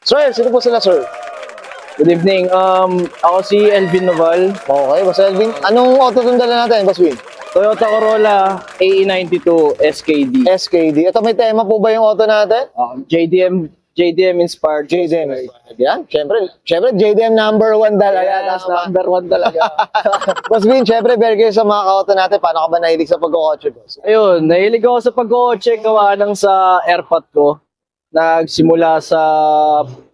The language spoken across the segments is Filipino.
Sir, sino po sila, sir? Good evening. Ako si Elvin Noval. Okay, Boss Elvin. Anong auto itong dala natin, Boss Win? Toyota Corolla AE92 SKD. SKD. Ito may tema po ba yung auto natin? JDM inspired. JDM. Yan, syempre JDM number 1 talaga. Yes, Tama. number 1 talaga. Boss Win, syempre, very curious sa mga ka-auto natin. Paano ka ba nahilig sa pagkakotse, Boss? Ayun, nahilig ako sa pag-kotse gawa ng sa airpot ko. Nagsimula sa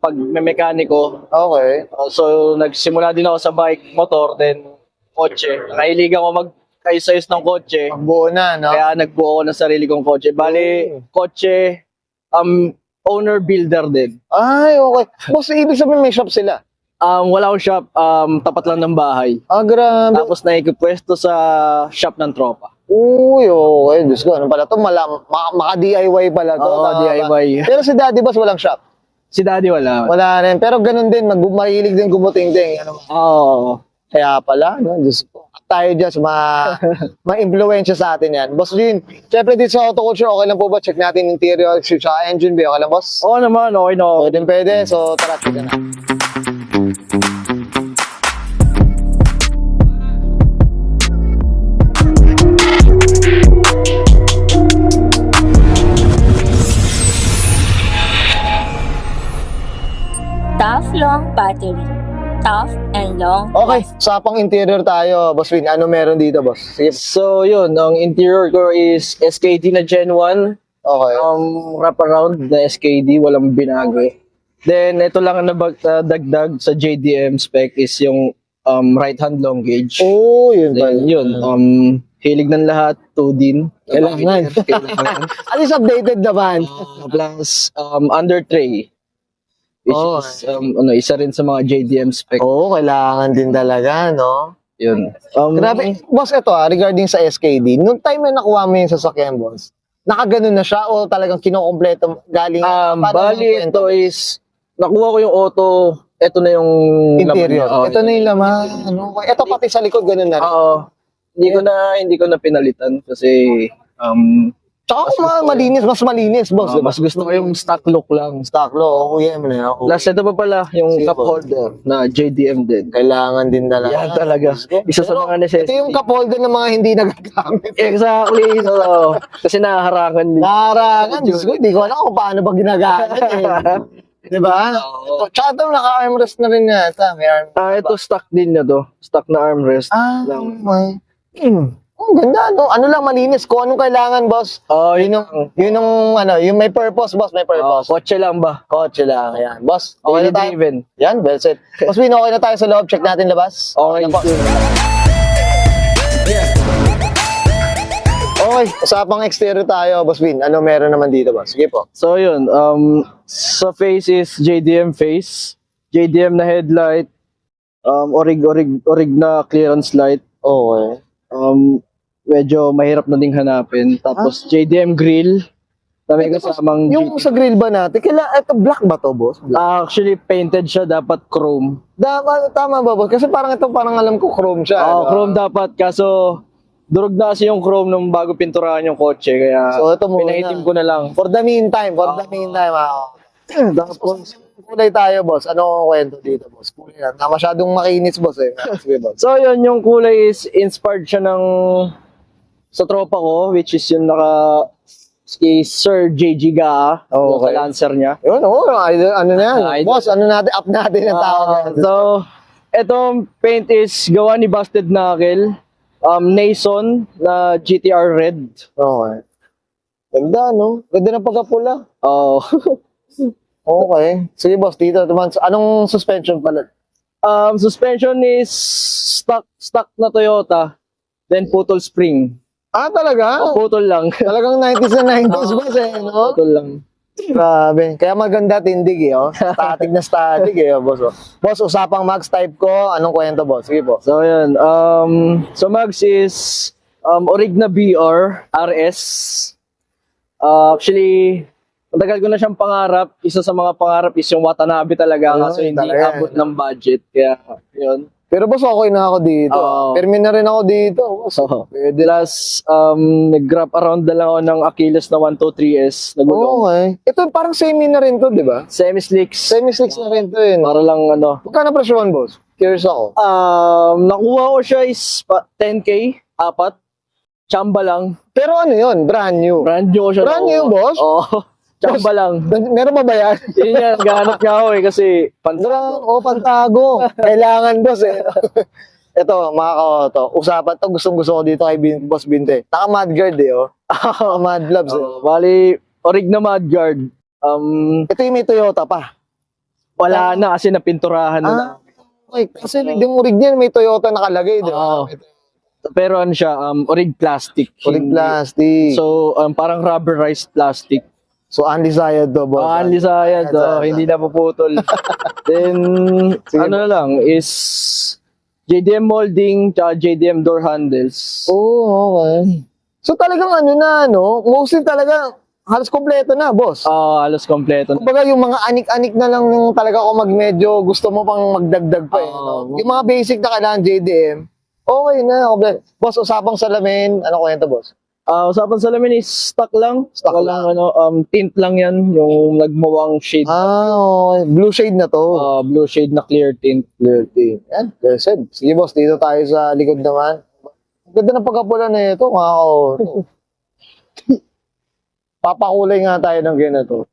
pagmemekaniko. Okay. So, nagsimula din ako sa bike, motor, then kotse. Nahilig ako magkayos-ayos ng kotse. Buo na, no? Kaya nagbuo ako ng sarili kong kotse. Bali, kotse, owner builder din. Ay, okay. Boss, ibig sabihin may shop sila? Wala akong shop, tapat lang ng bahay. Ah, grabe. Tapos naikipwesto sa shop ng tropa. Uy, okay. Diyos ko, ano pala to? Maka-DIY pala to. Oo, Tama ba? DIY. Pero si Daddy Boss walang shop. Si daddy wala. Wala rin. Pero ganun din, mahilig din gumuting-ting. Ano, Oo. kaya pala, no? Diyos ko. Tayo dyan sa ma-influensya sa atin yan. Boss Jean, syempre dito sa auto culture, okay lang po ba? Check natin interior, tsaka engine bay. Okay lang, boss? Oo naman, okay na. Pwede. So, tara, tignan na. Tough long battery. Tough and long. Okay, usapang interior tayo, Boss Win. Ano meron dito, boss? Sige. So, yun, ang interior ko is SKD na Gen 1. Okay. Wraparound na SKD, walang binago. Then, ito lang ang dagdag sa JDM spec is yung right-hand long gauge. Oh, yun pala. Then, yun, hilig ng lahat, 2 din. Kailangan. Kailangan. At least updated naman. Plus, under tray. Which Oh. is, isa rin sa mga JDM spec. Oo, kailangan din talaga, no? Yun. Grabe. Boss, ito regarding sa SKD, nung time na nakuha mo yung sasakyan, boss, nakaganon na siya o talagang kinukompleto galing? Paano Bali, yung ito is, nakuha ko yung auto, ito na yung interior. laman niya. Ito na yung laman. Ano? Ito pati sa likod, ganun na rin. Oo. Hindi ko na pinalitan kasi Tsaka kung malinis, mas malinis, boss. mas gusto ko yung stock look lang. Stock low, okay mo na ako. Last ito pa pala, yung Sige cup po. holder na JDM din. Kailangan din talaga. Yan talaga. Isa sa Pero mga necessity. ito yung cup holder ng mga hindi nagagamit. Exactly. So, kasi nahaharangan din. Nakarangan. Diyos ko, hindi ko alam kung paano ba ginagamit eh. Diba? Oo. Tsaka ito, naka-armrest na rin yata. May arm. Ito stock din na to. Stock na armrest. lang. May. Ang ganda, no? Ano lang malinis. Kung anong kailangan, boss. Yun Yung may purpose, boss. May purpose. kotse lang ba? Kotse lang. Ayan. Boss, okay Daily na tayo. driven. Yan, well said. Boss Win, okay na tayo sa loob. Check natin labas. Okay. na po. Okay, usapang exterior tayo, Boss Win. Ano meron naman dito, boss? Sige po. So yun, sa face is JDM face. JDM na headlight. Orig na clearance light. Okay. Medyo mahirap na ding hanapin. Tapos JDM grill. Na may kasamang Yung sa grill ba natin, ito black ba to, boss? Black. Actually painted siya, dapat chrome. Tama ba, boss? Kasi parang alam ko chrome siya. ano? Chrome dapat, kaso durog na kasi yung chrome nung bago pinturahan yung kotse. Kaya So, ito muna. pinahitim ko na lang. For the meantime. Tapos, kulay tayo, boss. Ano ang kwento dito, boss? Kulay na. Masyadong makinis, boss, eh. Sige, boss. So yun, yung kulay is inspired siya sa tropa ko, which is yung si Sir JG Gaa, Okay. yung Lancer niya. Yun, ano na yan? Idol. Boss, ano natin, up natin ang tao na. So, etong paint is gawa ni Busted Knuckle, Nason na GTR Red. Okay. Ganda, no? Ganda ng pagkapula. Oh. Okay. Sige, boss, dito naman. Anong suspension pala? Suspension is stock na Toyota, then putol spring. Talaga? Putol lang. Talagang 90s na 90s, boss, eh, no? Putol lang. Grabe. Kaya maganda tindig, eh, oh. Static na static, eh, oh, boss. Oh. Boss, usapang mags type ko. Anong kwento, boss? Sige po. So, yun. So, mags is Orig na BR, RS. Actually, matagal ko na siyang pangarap. Isa sa mga pangarap is yung Watanabe talaga. Kaso hindi talaga, abot ng budget. Kaya, yun. Pero boss, okay na ako dito. Oo. Permi na rin ako dito. Boss. So, plus, nag-grab around na lang ako ng Achilles na 123S na gulong. Okay. Ito parang semi na rin to, di ba? Semi-slicks. Semi-slicks na rin to yun. Para lang ano. Magkano presyohan, boss? Curious ako. Nakuha ko siya is 10K, 4. Chamba lang. Pero ano yun? Brand new. Brand new ko siya. Brand new, boss? Oo. Chamba lang. Meron pa ba yan? Yun yan, gahanap niya ako eh kasi Pantago. Kailangan, boss eh. Ito, mga ka-auto. Usapan to. Gustong-gusto ko dito kay Boss Binte. Naka-mudguard eh, oh. Mud gloves eh. Bali, orig na mudguard. Ito yung may Toyota pa. Wala na kasi napinturahan na. Okay, kasi yung rig niyan may Toyota nakalagay, di ba? Oo. Pero ano siya, orig plastic. Urig plastic. So, parang rubberized plastic. So, undesired to, boss. Anli sayad, hindi na puputol. Then, Sige. ano na lang, is JDM molding, tsaka JDM door handles. Oo, okay. So, talagang ano na, no? Mostly talaga, halos kompleto na, boss. Halos kompleto na. Kumbaga, yung mga anik-anik na lang yung talaga kung medyo gusto mo pang magdagdag pa eh. Oo. No? Yung mga basic na kailangan JDM, okay na. Boss, usapang salamin, ano kwento, boss? Usapan sa lamin is stock lang. Stock Walang tint lang yan, yung nagmawang shade. Okay. Blue shade na to. Blue shade na clear tint. Dirty. Yan, well said. Sige, boss, dito tayo sa likod naman. Ang ganda ng pagkapula na ito, mga ka-auto. Papakulay nga tayo ng ganito.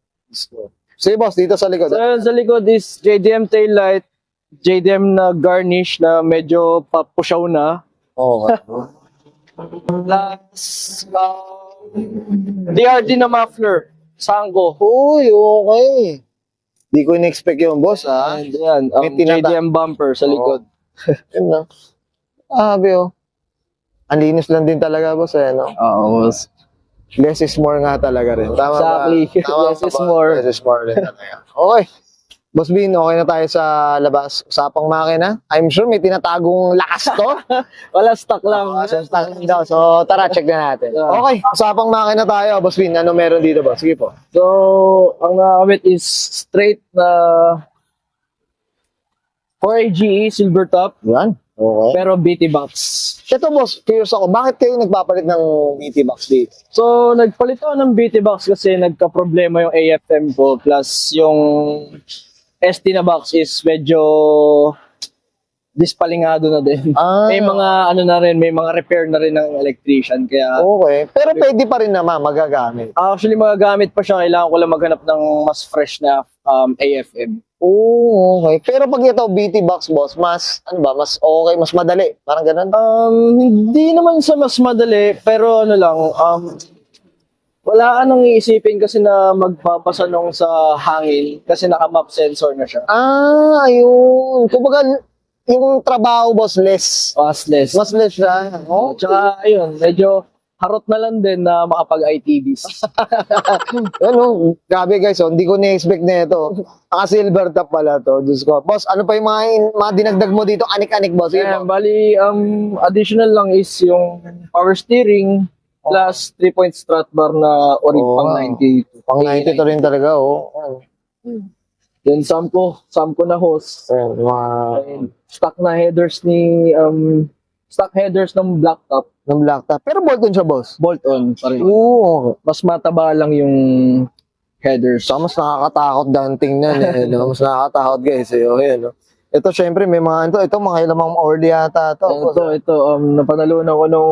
Sige, boss, dito sa likod. So, yun, sa likod is JDM taillight, JDM na garnish na medyo papusyaw na. Okay. Plus, DRD na muffler, Sango. Uy, okay. Di ko in-expect yung boss, ha? And yan, May tinata- JDM bumper sa likod. Yun na. Sabi, oh. Ang linis lang din talaga, boss, eh, no? Oo, Less is more nga talaga rin. Tama Exactly. ba? Tama Less ba is ba? more. Less is more rin talaga. Okay. Boss Bin, okay na tayo sa labas. Usapang makina. I'm sure may tinatagong lakas to. wala stock lang. So, tara, check na natin. Okay, usapang makina tayo. Boss Bin, ano meron dito, boss? Sige po. So, ang nakakamit is straight na 4AGE silver top, Yan. Okay. pero BT box. Ito, boss, curious ako. Bakit kayo nagpapalit ng BT box dito? So, nagpalit ako ng BT box kasi nagka-problema yung AFM ko plus yung ST na box is medyo dispalingado na din. May mga ano na rin, may mga repair na rin ng electrician kaya Okay. Pero pwede pa rin naman magagamit. actually magagamit pa siya, kailangan ko lang maghanap ng mas fresh na AFM. Oo, okay. Pero pag ito BT box, boss, mas, ano ba, mas okay, mas madali. Parang ganun. Hindi naman sa mas madali, pero ano lang, wala ka nang iisipin kasi na magpapasanong sa hangin kasi naka-map sensor na siya. Ayun. Kumbaga, yung trabaho, boss, less. Less. Mas less siya. Oh, Tsaka, ayun, medyo harot na lang din na makapag-ITVs. Yan, oh. Grabe, guys. Oh. Hindi ko na-expect na ito. Naka-silver top pala to. Diyos ko. Boss, ano pa yung mga dinagdag mo dito? Anik-anik, boss. Sige po. Bali, additional lang is yung power steering plus 3-point strut bar na orig Oh, pang 90. Pang 90 to rin talaga, oh. Then sampo na hose. Ayan, mga And stock na headers ni stock headers ng black top, ng black top. Pero bolt-on siya, boss. bolt on pa rin. Oo. Mas mataba lang yung headers. So, mas nakakatakot daw tingnan eh. No? Mas nakakatakot, guys. Eh. Oh, yan, no? Ito, syempre, may mga ito mga ilamang orly yata to. Ito napanalunan ko nung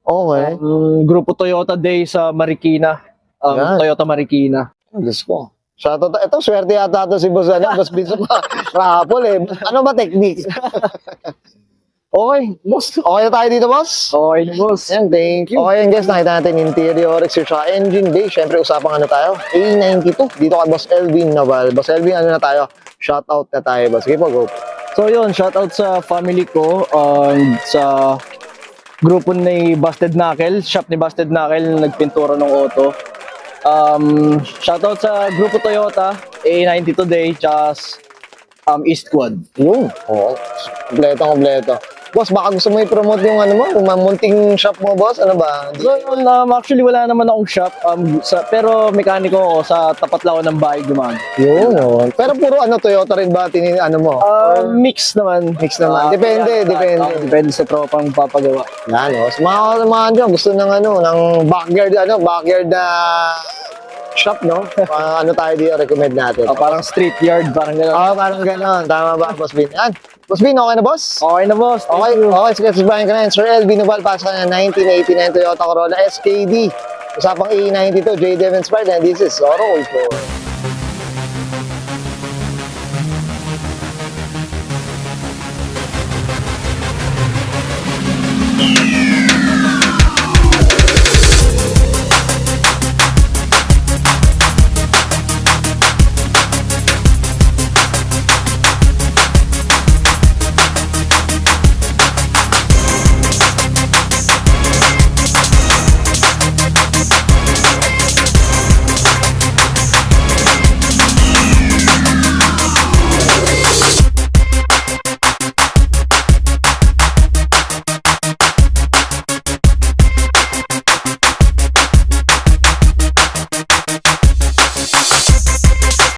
Okay. grupo Toyota Day sa Marikina. Yan. Toyota Marikina. Diyos ko. Shoutout. Ito, swerte yata ito si Boss. Boss Vince pa. Rapol eh. Ano ba technique? Okay. Boss, okay na tayo dito, boss? Okay na, boss. Yan, thank you. Okay, yan guys, nakita natin interior, exterior, engine bay. Syempre, usapang ano tayo? A92. Dito kay Boss Elvin Naval. Boss Elvin, ano na tayo? Shoutout na tayo, boss. Sige po, go. So yun, shoutout sa family ko, sa grupo ni Busted Knuckle, shop ni Busted Knuckle, nagpintura ng auto. Shoutout sa grupo Toyota, A90 Today, tsaka East Quad. Yun. Oo. Kompleto. Boss, baka gusto mo i-promote yung ano mo, yung munting shop mo, boss? Ano ba? So, yun, actually, wala naman akong shop. Pero mekaniko ako sa tapat lang ako ng bahay gumamit. Yun, oh. Pero puro ano, Toyota rin ba ano mo? Mix naman. Mix naman. Depende. Depende sa tropang papagawa. Yan, oh. Sa mga dyan, gusto ng ano, ng backyard na shop, no? Ano tayo dito recommend natin? Parang street yard, parang gano'n. Parang gano'n. Tama ba, Boss Bin? Yan. Boss Bin, okay na, boss? Okay na, boss. Thank you. Okay. Sige, susbayan ka na yan. Sir L. Binubal, pasa na 1989 Toyota Corolla SKD. Usapang E92, J. Inspired, and this is Oro Ulpo.